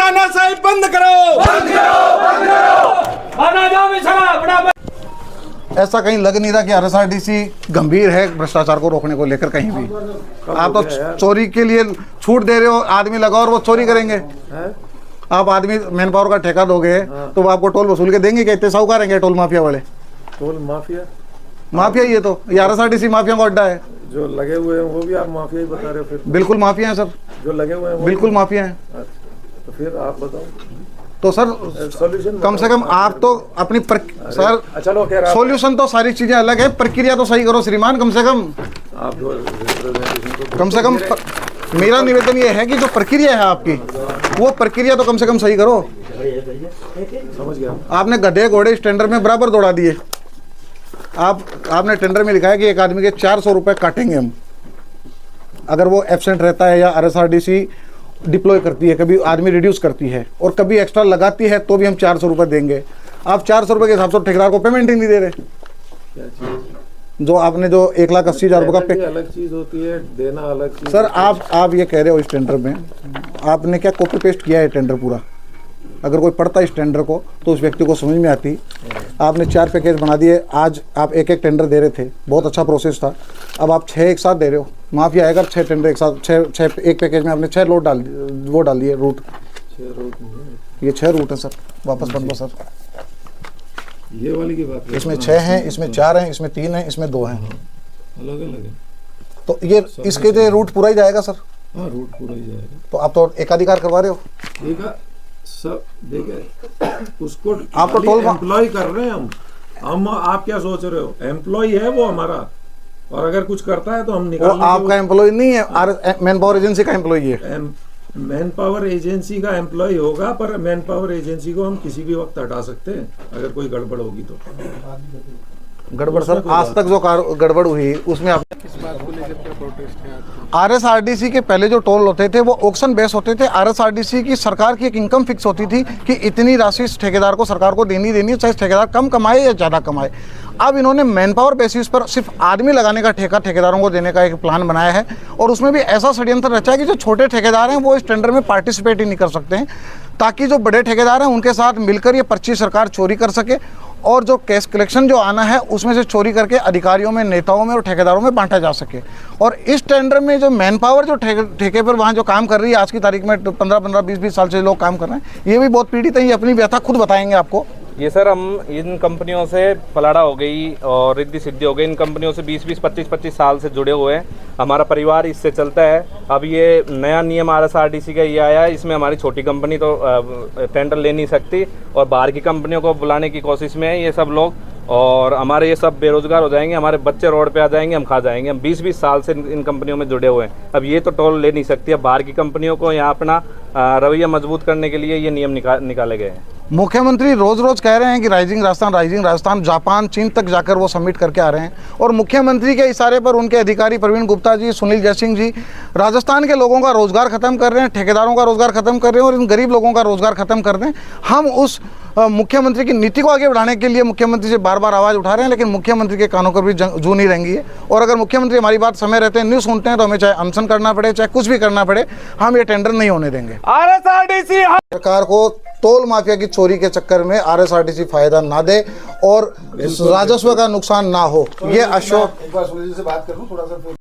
तानाशाही बंद करो, बंद करो, बंद करो। ऐसा कहीं लग नहीं रहा कि आरएसआरटीसी गंभीर है भ्रष्टाचार को रोकने को लेकर कहीं भी। आप तो चोरी के लिए छूट दे रहे हो, आदमी लगाओ और वो चोरी करेंगे। आप आदमी मैन पावर का ठेका दोगे तो वो आपको टोल वसूल के देंगे क्या? इतने साहूकार हैं टोल माफिया वाले? टोल माफिया माफिया ये तो आरएसआरटीसी माफिया का अड्डा है। जो लगे हुए हैं वो भी आप माफिया ही बता रहे हो फिर? बिल्कुल माफिया है सर, जो लगे हुए हैं बिल्कुल माफिया है। अच्छा, तो फिर आप बताओ तो सर सॉल्यूशन कम से कम आप तो अपनी सर चलो कह रहा सॉल्यूशन तो सारी चीजें अलग है, प्रक्रिया तो सही करो श्रीमान। कम से कम मेरा निवेदन ये है कि जो प्रक्रिया है आपकी वो प्रक्रिया तो कम से कम सही करो। समझ गया। आपने गधे घोड़े इस टेंडर में बराबर दौड़ा दिए। आपने टेंडर में लिखा है कि एक आदमी के 400 रुपए काटेंगे हम अगर वो एब्सेंट रहता है या आरएसआरटीसी डिप्लॉय करती है, कभी आदमी रिड्यूस करती है और कभी एक्स्ट्रा लगाती है तो भी हम 400 रुपये देंगे। आप 400 रुपये के हिसाब से ठेकेदार को पेमेंट ही नहीं दे रहे। जो आपने जो 1,80,000 रुपये का पे अलग चीज होती है, देना अलग चीज। सर आप ये कह रहे हो इस टेंडर में आपने क्या कॉपी पेस्ट किया है टेंडर पूरा? अगर कोई पढ़ता इस टेंडर को तो उस व्यक्ति को समझ में आती। आपने 4 पैकेज बना दिए। आज आप एक टेंडर दे रहे थे, बहुत अच्छा प्रोसेस था। अब आप 6 एक साथ दे रहे हो। माफिया आएगा 6 टेंडर एक साथ, 6 एक पैकेज में आपने 6 लोड डाल दिए रूट। 6 रूट नहीं, ये 6 रूट है सर। वापस पढ़ लो सर। ये वाली की बात इसमें 6 हैं, इसमें 4 हैं, इसमें 3 हैं, इसमें 2 हैं। अलग अलग है तो ये इसके लिए रूट पूरा ही जाएगा सर? हाँ, रूट पूरा ही जाएगा। तो आप तो एकाधिकार करवा रहे हो। ठीक है, सब देखे उसको आप तो टोल एम्प्लॉय कर रहे हैं हम। आप क्या सोच रहे हो? एम्प्लॉय है वो हमारा, और अगर कुछ करता है तो हम निकाल। वो आपका एम्प्लॉय नहीं है, मैन पावर एजेंसी का एम्प्लॉय है। मैन पावर एजेंसी का एम्प्लॉय होगा, पर मैन पावर एजेंसी को हम किसी भी वक्त हटा सकते हैं अगर कोई गड़बड़ होगी तो। गड़बड़ सर आज तक जो गड़बड़ हुई उसमें आप किस बात को लेकर के प्रोटेस्ट है? आरएसआरटीसी के पहले जो टोल होते थे वो ऑक्शन बेस होते थे। आरएसआरटीसी की सरकार की एक इनकम फिक्स होती थी कि इतनी राशि ठेकेदार को सरकार को देनी है, चाहे ठेकेदार कम कमाए या ज़्यादा कमाए। अब इन्होंने मैन पावर बेसिस पर सिर्फ आदमी लगाने का ठेका ठेकेदारों को देने का एक प्लान बनाया है और उसमें भी ऐसा षड्यंत्र रचा है कि जो छोटे ठेकेदार हैं वो इस टेंडर में पार्टिसिपेट ही नहीं कर सकते हैं, ताकि जो बड़े ठेकेदार हैं उनके साथ मिलकर ये पर्ची सरकार चोरी कर सके और जो कैश कलेक्शन जो आना है उसमें से चोरी करके अधिकारियों में, नेताओं में और ठेकेदारों में बांटा जा सके। और इस टेंडर में जो मैन पावर जो ठेके पर वहाँ जो काम कर रही है आज की तारीख में 15-15, 20-20 साल से लोग काम कर रहे हैं, ये भी बहुत पीड़ित है। ये अपनी व्यथा खुद बताएंगे आपको। ये सर हम इन कंपनियों से पलाड़ा हो गई और रिद्धि सिद्धि हो गई। इन कंपनियों से 20-20, 25-25 साल से जुड़े हुए हैं। हमारा परिवार इससे चलता है। अब ये नया नियम आरएसआरटीसी का ये आया है, इसमें हमारी छोटी कंपनी तो टेंडर ले नहीं सकती और बाहर की कंपनियों को बुलाने की कोशिश में है ये सब लोग, और हमारे ये सब बेरोजगार हो जाएंगे, हमारे बच्चे रोड पे आ जाएंगे, हम खा जाएंगे। हम 20-20 साल से इन कंपनियों में जुड़े हुए हैं। अब ये तो टोल ले नहीं सकती। अब बाहर की कंपनियों को यहाँ अपना रवैया मजबूत करने के लिए ये नियम निकाले गए हैं। मुख्यमंत्री रोज रोज कह रहे हैं कि राइजिंग राजस्थान, जापान, चीन तक जाकर वो सबमिट करके आ रहे हैं और मुख्यमंत्री के इशारे पर उनके अधिकारी प्रवीण गुप्ता जी, सुनील जयसिंह जी राजस्थान के लोगों का रोजगार खत्म कर रहे हैं, ठेकेदारों का रोजगार खत्म कर रहे हैं और इन गरीब लोगों का रोजगार खत्म कर दें। हम उस मुख्यमंत्री की नीति को आगे बढ़ाने के लिए मुख्यमंत्री से बार बार आवाज़ उठा रहे हैं, लेकिन मुख्यमंत्री के कानों पर भी जू नहीं रहेंगी है। और अगर मुख्यमंत्री हमारी बात समय रहते हैं नहीं सुनते हैं तो हमें चाहे अनशन करना पड़े, चाहे कुछ भी करना पड़े, हम ये टेंडर नहीं होने देंगे। आरएसआरटीसी सरकार को टोल माफिया की चोरी के चक्कर में आरएसआरटीसी फायदा ना दे और राजस्व का नुकसान ना हो, ये अशोक